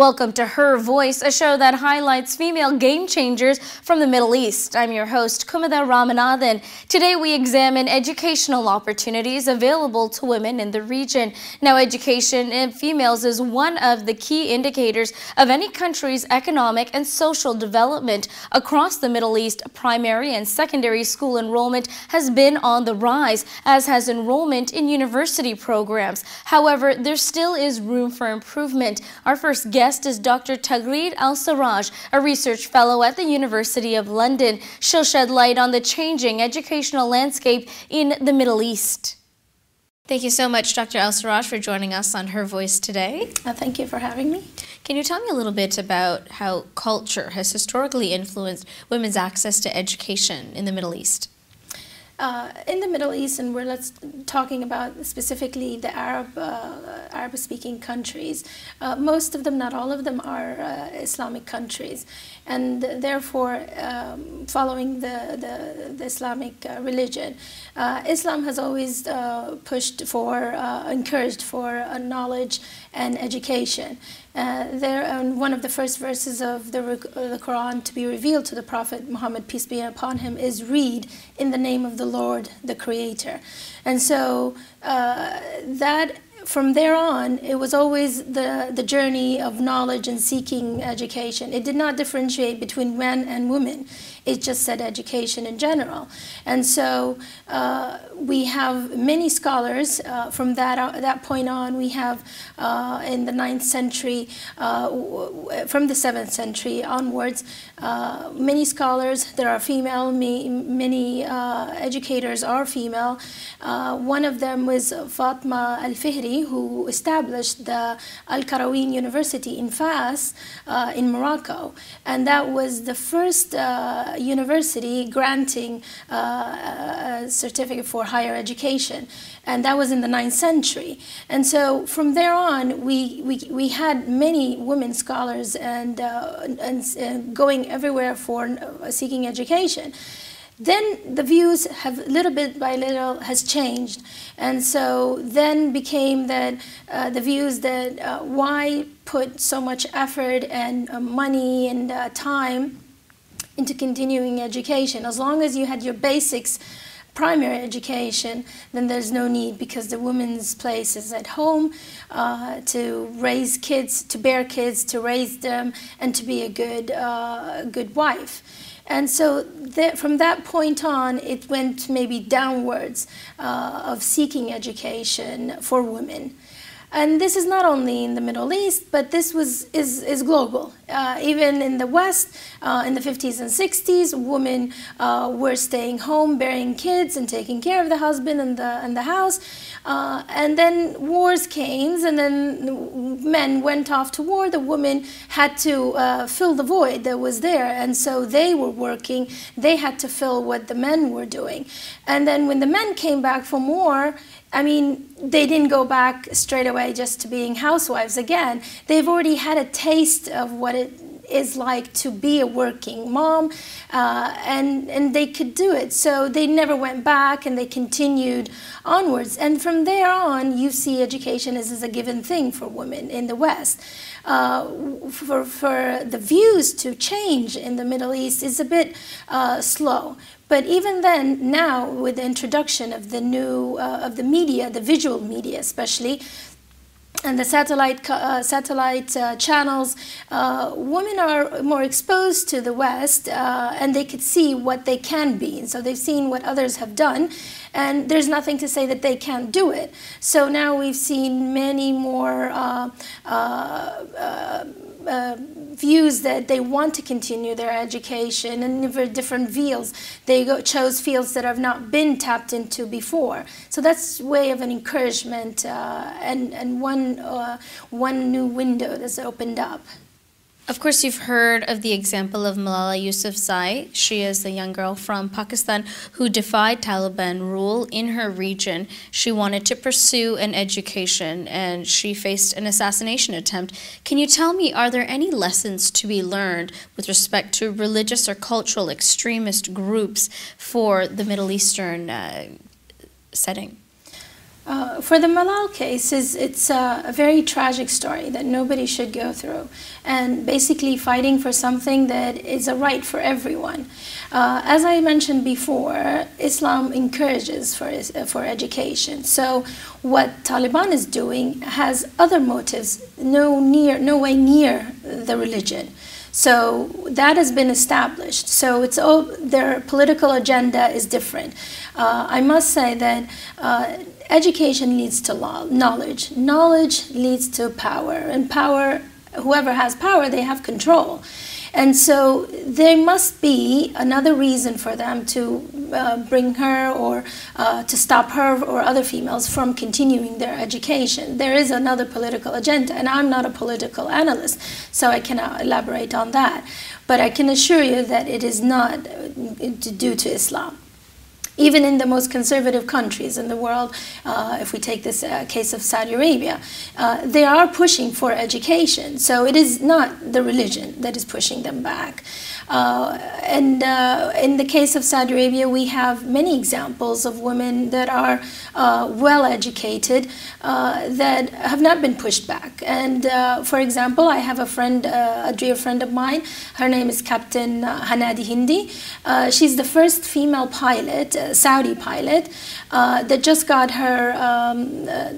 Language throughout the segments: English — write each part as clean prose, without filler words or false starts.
Welcome to Her Voice, a show that highlights female game changers from the Middle East. I'm your host, Kumada Ramanathan. Today we examine educational opportunities available to women in the region. Now, education in females is one of the key indicators of any country's economic and social development. Across the Middle East, primary and secondary school enrollment has been on the rise, as has enrollment in university programs. However, there still is room for improvement. Our first guest is Dr. Al-saraj, a research fellow at the University of London. She'll shed light on the changing educational landscape in the Middle East. Thank you so much, Dr. Al-Saraj, for joining us on Her Voice today. Thank you for having me. Can you tell me a little bit about how culture has historically influenced women's access to education in the Middle East? In the Middle East, and we're talking about specifically the Arab-speaking countries, most of them, not all of them, are Islamic countries, and therefore, following the Islamic religion, Islam has always pushed for, encouraged for knowledge and education. One of the first verses of the Quran to be revealed to the Prophet Muhammad, peace be upon him, is read in the name of the Lord, the Creator. And so from there on, it was always the journey of knowledge and seeking education. It did not differentiate between men and women. It just said education in general. And so we have many scholars from that point on. We have in the 9th century, from the 7th century onwards, many scholars that are female, many educators are female. One of them was Fatma Al-Fihri, who established the Al-Qarawiyyin University in Fas in Morocco. And that was the first university granting a certificate for higher education, and that was in the 9th century. And so from there on, we had many women scholars and going everywhere for seeking education. Then the views have little bit by little has changed, and so then became that the views that why put so much effort and money and time into continuing education. As long as you had your basics, primary education, then there's no need, because the woman's place is at home to raise kids, to bear kids, to raise them, and to be a good wife. And so from that point on, it went maybe downwards of seeking education for women. And this is not only in the Middle East, but this is global. Even in the West, in the 50s and 60s, women were staying home, bearing kids, and taking care of the husband and the house. And then wars came, and then men went off to war. The women had to fill the void that was there, and so they were working. They had to fill what the men were doing. And then when the men came back from war, I mean, they didn't go back straight away just to being housewives again. They've already had a taste of what it is like to be a working mom, and they could do it. So they never went back, and they continued onwards. And from there on, you see education as a given thing for women in the West. For the views to change in the Middle East is a bit slow. But even then, now with the introduction of the new of the media, the visual media especially, and the satellite channels, women are more exposed to the West, and they could see what they can be. And so they've seen what others have done, and there's nothing to say that they can't do it. So now we've seen many more views that they want to continue their education, and for different fields. They chose fields that have not been tapped into before. So that's way of an encouragement and one new window that's opened up. Of course, you've heard of the example of Malala Yousafzai. She is a young girl from Pakistan who defied Taliban rule in her region. She wanted to pursue an education, and she faced an assassination attempt. Can you tell me, are there any lessons to be learned with respect to religious or cultural extremist groups for the Middle Eastern setting? For the Malal case, it's a very tragic story that nobody should go through, and basically fighting for something that is a right for everyone. As I mentioned before, Islam encourages for education. So what Taliban is doing has other motives, no way near the religion. So that has been established. So it's all, their political agenda is different. I must say that education leads to knowledge. Knowledge leads to power. And power, whoever has power, they have control. And so there must be another reason for them to bring her or to stop her or other females from continuing their education. There is another political agenda, and I'm not a political analyst, so I cannot elaborate on that. But I can assure you that it is not due to Islam. Even in the most conservative countries in the world, if we take this case of Saudi Arabia, they are pushing for education. So it is not the religion that is pushing them back. And in the case of Saudi Arabia, we have many examples of women that are well educated that have not been pushed back. And for example, I have a friend, a dear friend of mine. Her name is Captain Hanadi Hindi. She's the first female pilot, Saudi pilot, that just got her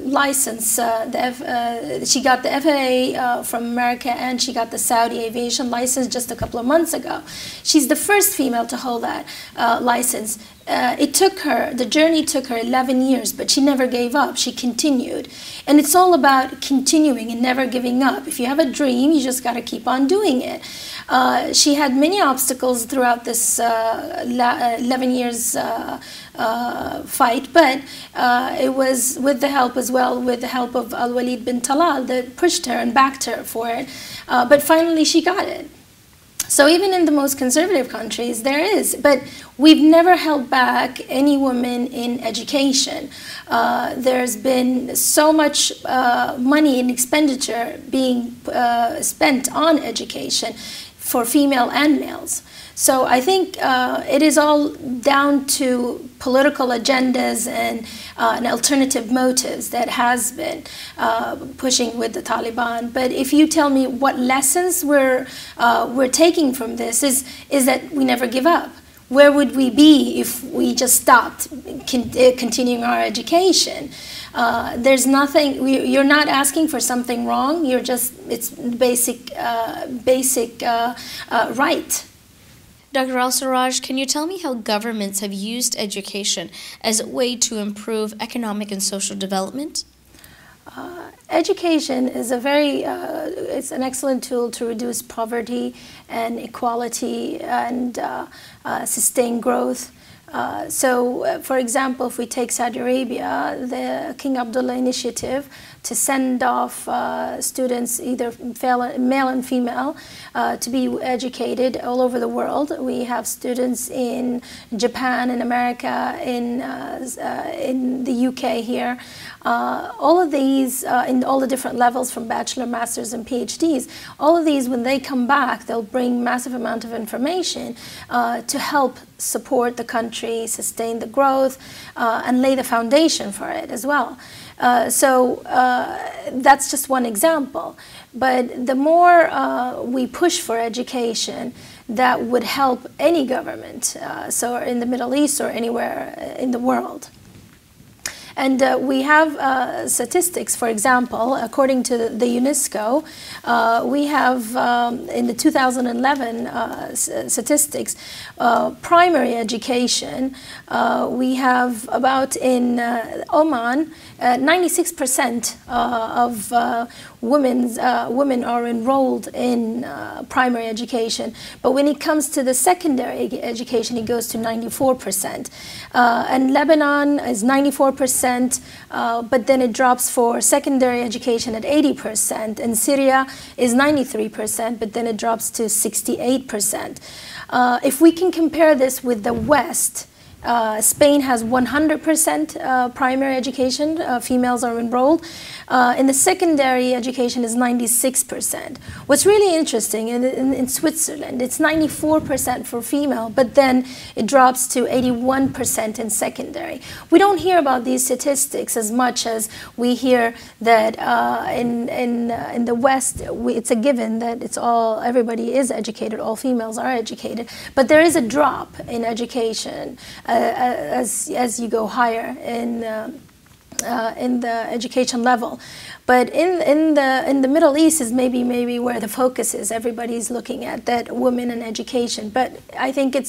license. She got the FAA from America, and she got the Saudi aviation license just a couple of months ago. She's the first female to hold that license. The journey took her 11 years, but she never gave up. She continued. And it's all about continuing and never giving up. If you have a dream, you just got to keep on doing it. She had many obstacles throughout this 11 years fight, but it was with the help as well, with the help of Al-Walid bin Talal that pushed her and backed her for it. But finally she got it. So even in the most conservative countries, there is. But we've never held back any woman in education. There's been so much money and expenditure being spent on education for female and males. So I think it is all down to political agendas and alternative motives that has been pushing with the Taliban. But if you tell me what lessons we're taking from this is that we never give up. Where would we be if we just stopped continuing our education? There's nothing, you're not asking for something wrong, you're just, it's basic right. Dr. Al-Saraj, can you tell me how governments have used education as a way to improve economic and social development? Education is it's an excellent tool to reduce poverty and equality and sustain growth. For example, if we take Saudi Arabia, the King Abdullah initiative to send off students, either male and female, to be educated all over the world. We have students in Japan, in America, in the UK here. All of these, in all the different levels from bachelor, masters, and PhDs, all of these, when they come back, they'll bring massive amount of information to help support the country, sustain the growth, and lay the foundation for it as well. That's just one example. But the more we push for education, that would help any government, so in the Middle East or anywhere in the world. And we have statistics, for example, according to the UNESCO, we have in the 2011 statistics, primary education, we have about in Oman, 96% of women are enrolled in primary education. But when it comes to the secondary education, it goes to 94%. And Lebanon is 94%, but then it drops for secondary education at 80%. And Syria is 93%, but then it drops to 68%. If we can compare this with the West, Spain has 100% primary education, females are enrolled. In the secondary education is 96%. What's really interesting, in Switzerland, it's 94% for female, but then it drops to 81% in secondary. We don't hear about these statistics as much as we hear that in the West, it's a given that everybody is educated, all females are educated, but there is a drop in education as you go higher in the education level. But in the Middle East is maybe where the focus is. Everybody's looking at that, women and education. But I think it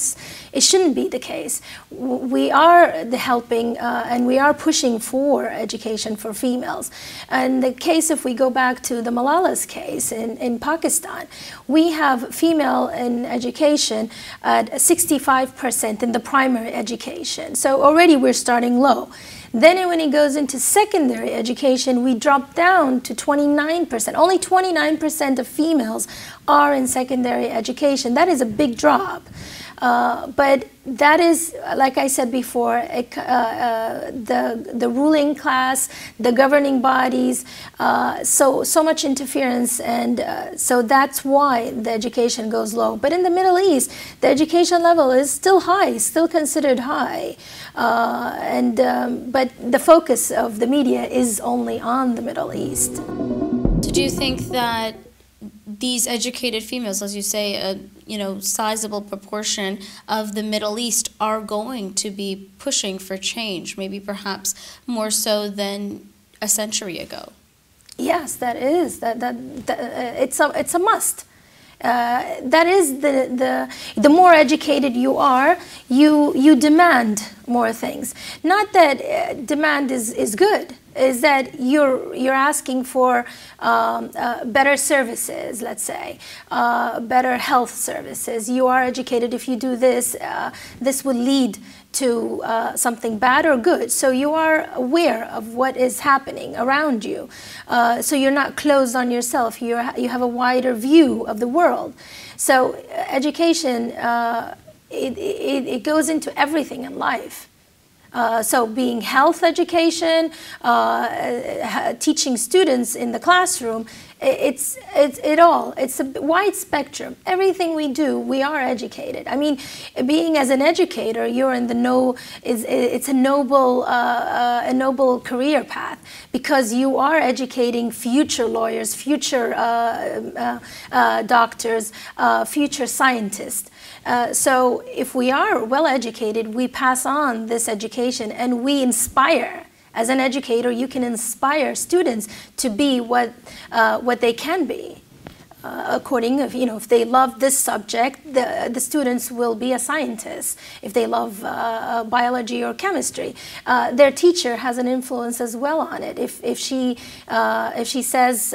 shouldn't be the case. We are helping and we are pushing for education for females. And the case, if we go back to the Malala's case in Pakistan, we have female in education at 65% in the primary education. So already we're starting low. Then when it goes into secondary education, we drop down to 29%. Only 29% of females are in secondary education. That is a big drop. But that is, like I said before, the ruling class, the governing bodies, so much interference, and so that's why the education goes low. But in the Middle East, the education level is still high, still considered high, but the focus of the media is only on the Middle East. Do you think that these educated females, as you say, a sizable proportion of the Middle East are going to be pushing for change, maybe perhaps more so than a century ago? Yes, that is. It's a must. That is the more educated you are, you demand more things. Not that demand is good. Is that you're asking for better services, let's say, better health services. You are educated. If you do this, this will lead to something bad or good. So you are aware of what is happening around you. So you're not closed on yourself. You have a wider view of the world. So education, it goes into everything in life. So being health education, teaching students in the classroom, it's a wide spectrum. Everything we do, we are educated. I mean, being as an educator, you're in the it's a noble career path, because you are educating future lawyers, future doctors, future scientists. So if we are well educated, we pass on this education and we inspire. As an educator, you can inspire students to be what they can be. According if they love this subject, the students will be a scientist. If they love biology or chemistry, their teacher has an influence as well on it. If she says.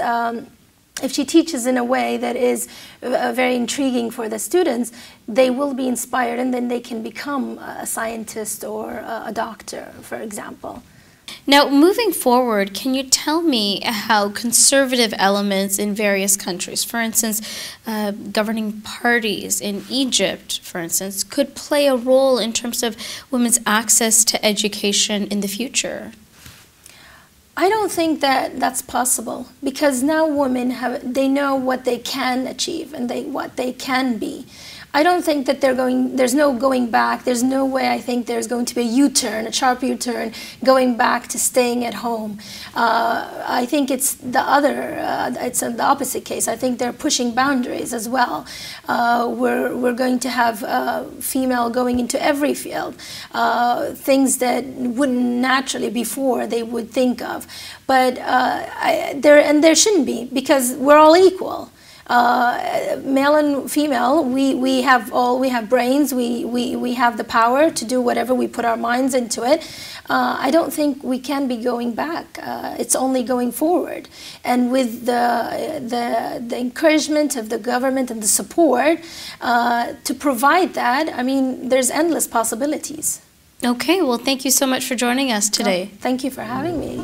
If she teaches in a way that is very intriguing for the students, they will be inspired, and then they can become a scientist or a doctor, for example. Now, moving forward, can you tell me how conservative elements in various countries, for instance, governing parties in Egypt, for instance, could play a role in terms of women's access to education in the future? I don't think that that's possible, because now women they know what they can achieve and what they can be. I don't think that there's no going back. There's no way I think there's going to be a U-turn, a sharp U-turn, going back to staying at home. I think it's it's the opposite case. I think they're pushing boundaries as well. We're going to have female going into every field, things that wouldn't naturally before they would think of. But there shouldn't be, because we're all equal. Male and female, we have brains, we have the power to do whatever we put our minds into it. I don't think we can be going back. It's only going forward. And with the encouragement of the government and the support to provide that, I mean, there's endless possibilities. Okay, well, thank you so much for joining us today. Thank you for having me.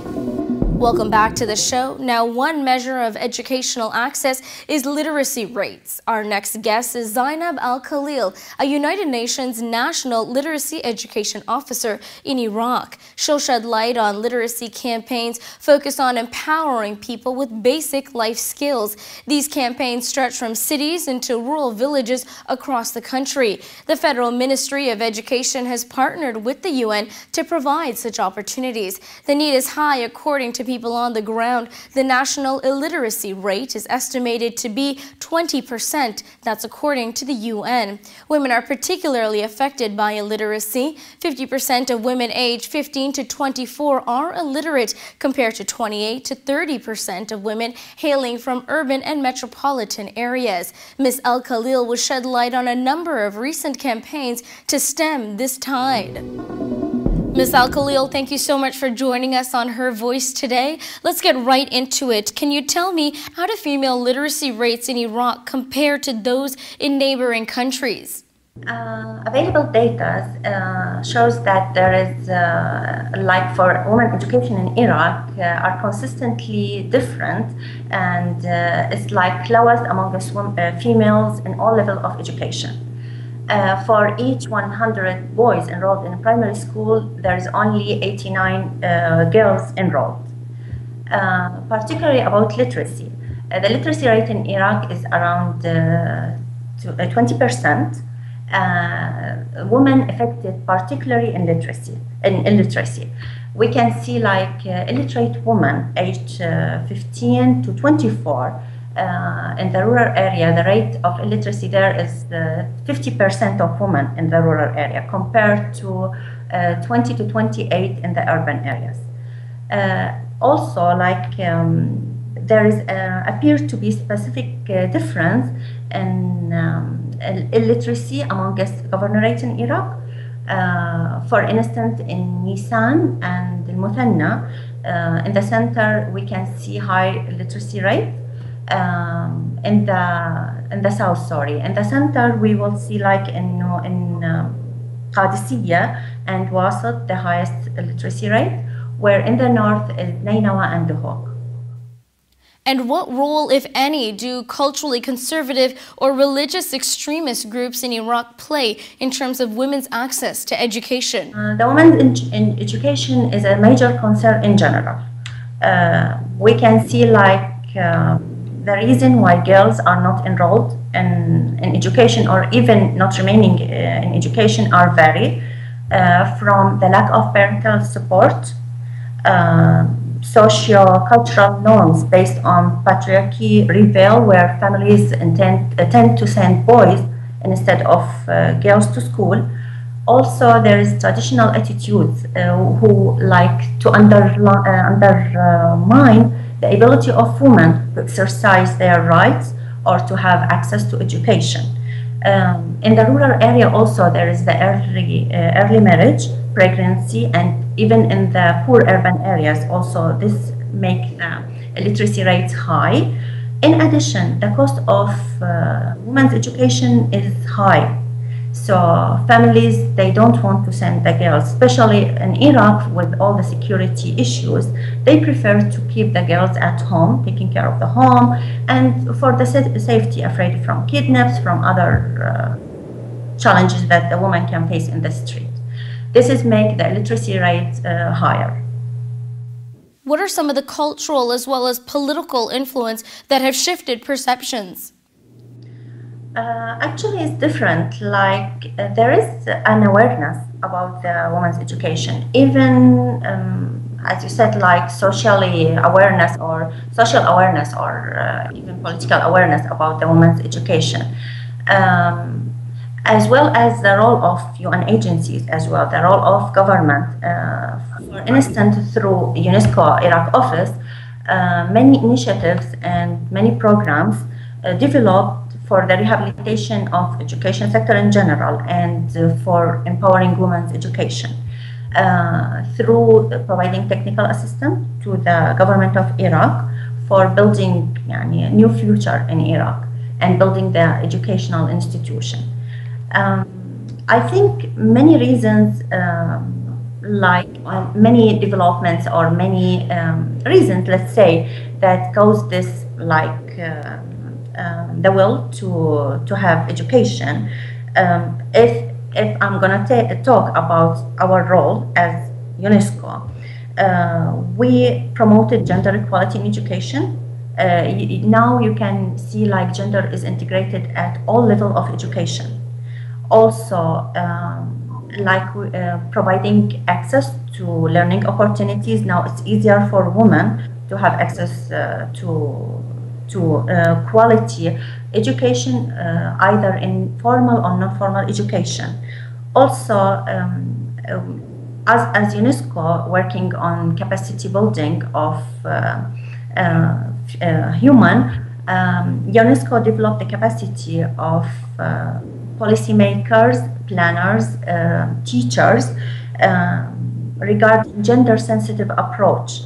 Welcome back to the show. Now, one measure of educational access is literacy rates. Our next guest is Zainab Al-Khalil, a United Nations National Literacy Education Officer in Iraq. She'll shed light on literacy campaigns focused on empowering people with basic life skills. These campaigns stretch from cities into rural villages across the country. The Federal Ministry of Education has partnered with the UN to provide such opportunities. The need is high according to people on the ground. The national illiteracy rate is estimated to be 20%. That's according to the UN. Women are particularly affected by illiteracy. 50% of women aged 15 to 24 are illiterate, compared to 28 to 30% of women hailing from urban and metropolitan areas. Ms. Al-Khalil will shed light on a number of recent campaigns to stem this tide. Ms. Al-Khalil, thank you so much for joining us on Her Voice today. Let's get right into it. Can you tell me, how do female literacy rates in Iraq compare to those in neighboring countries? Available data shows that there is, like for women education in Iraq, are consistently different, and it's like lowest amongst females in all levels of education. For each 100 boys enrolled in a primary school, there's only 89 girls enrolled. Particularly about literacy. The literacy rate in Iraq is around 20%. Women affected particularly in illiteracy. We can see like illiterate women aged 15 to 24. In the rural area, the rate of illiteracy there is 50% of women in the rural area, compared to 20 to 28 in the urban areas. Also, like there is appears to be specific difference in illiteracy amongst governorates in Iraq. For instance, in Nisan and in Muthanna, in the center we can see high literacy rate. In the south, in the center we will see like in Qadisiyya and Wasat the highest literacy rate, where in the north is Nainawa and Duhok. And what role, if any, do culturally conservative or religious extremist groups in Iraq play in terms of women's access to education? The women's in education is a major concern in general. We can see like the reason why girls are not enrolled in education, or even not remaining in education, are varied, from the lack of parental support, socio-cultural norms based on patriarchy prevail, where families tend to send boys instead of girls to school. Also, there is traditional attitudes who like to undermine the ability of women to exercise their rights or to have access to education. In the rural area also, there is the early marriage, pregnancy, and even in the poor urban areas also, this makes literacy rates high. In addition, the cost of women's education is high. So families, they don't want to send the girls, especially in Iraq with all the security issues. They prefer to keep the girls at home, taking care of the home, and for the safety, afraid from kidnaps, from other challenges that the woman can face in the street. This is make the literacy rate higher. What are some of the cultural as well as political influence that have shifted perceptions? Actually, it's different. Like there is an awareness about the women's education, even as you said, like social awareness, or even political awareness about the women's education, as well as the role of UN agencies, as well the role of government. For instance, through UNESCO Iraq office, many initiatives and many programs developed for the rehabilitation of education sector in general, and for empowering women's education through providing technical assistance to the government of Iraq for building a new future in Iraq and building the educational institution. I think many reasons, like many developments or many reasons, let's say, that cause this, like the will to have education. If I'm gonna talk about our role as UNESCO, we promoted gender equality in education. Now you can see like gender is integrated at all levels of education. Also, providing access to learning opportunities. Now it's easier for women to have access to quality education, either in formal or non-formal education. Also, as UNESCO, working on capacity building of human, UNESCO developed the capacity of policymakers, planners, teachers regarding gender-sensitive approach.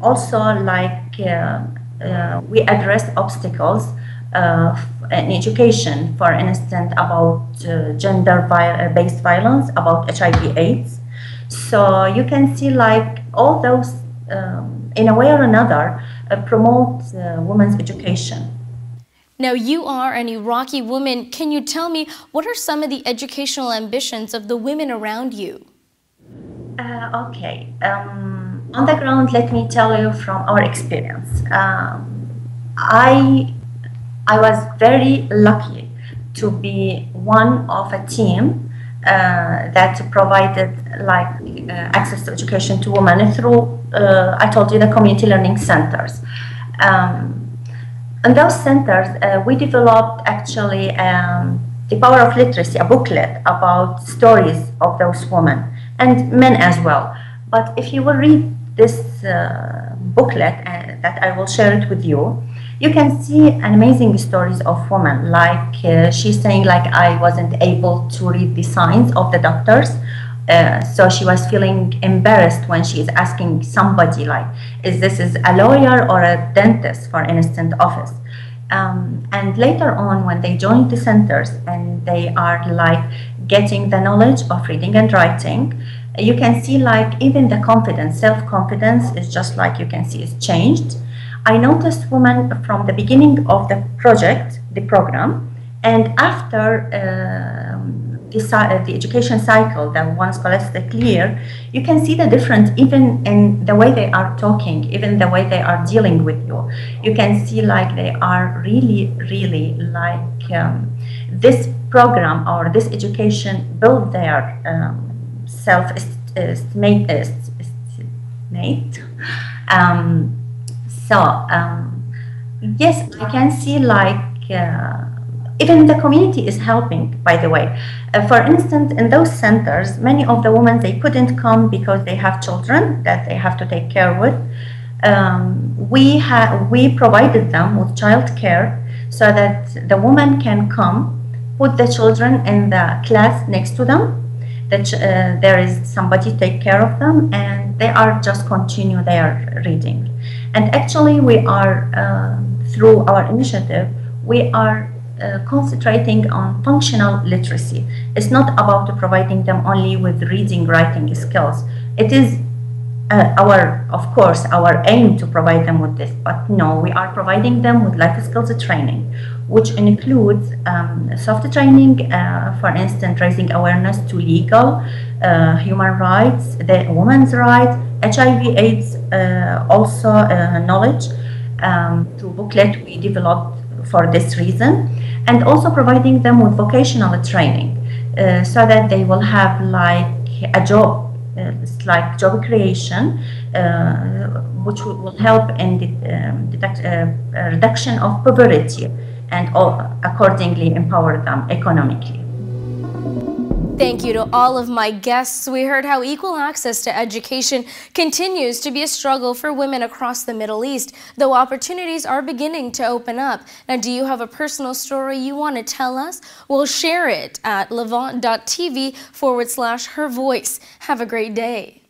Also, we address obstacles in education, for instance, about gender-based violence, about HIV/AIDS. So you can see like all those, in a way or another, promote women's education. Now, you are an Iraqi woman. Can you tell me what are some of the educational ambitions of the women around you? Okay. On the ground, let me tell you from our experience. I was very lucky to be one of a team that provided access to education to women through, I told you, the community learning centers. In those centers, we developed actually The Power of Literacy, a booklet about stories of those women and men as well. But if you will read this booklet that I will share it with you, you can see amazing stories of women. She's saying, like, I wasn't able to read the signs of the doctors. So she was feeling embarrassed when she is asking somebody, like, is this a lawyer or a dentist, for instance, office. And later on, when they joined the centers and they are getting the knowledge of reading and writing, you can see even the confidence, self-confidence is just you can see is changed. I noticed women from the beginning of the project, the program, and after the education cycle, the one scholastic year, you can see the difference even in the way they are talking, even the way they are dealing with you. You can see they are really, really this program or this education build their self-estimate. Yes, I can see even the community is helping, by the way. For instance, in those centers, many of the women, they couldn't come because they have children that they have to take care with. We provided them with childcare so that the woman can come, put the children in the class next to them, that there is somebody take care of them, and they are just continue their reading. And actually, we are, through our initiative, we are concentrating on functional literacy. It's not about providing them only with reading, writing skills. It is of course, our aim to provide them with this, but no, we are providing them with life skills training, which includes soft training, for instance, raising awareness to legal, human rights, the women's rights, HIV/AIDS, also knowledge through booklet we developed for this reason, and also providing them with vocational training so that they will have a job. It's job creation, which will help in the reduction of poverty and accordingly empower them economically. Thank you to all of my guests. We heard how equal access to education continues to be a struggle for women across the Middle East, though opportunities are beginning to open up. Now, do you have a personal story you want to tell us? Well, share it at levant.tv/her voice. Have a great day.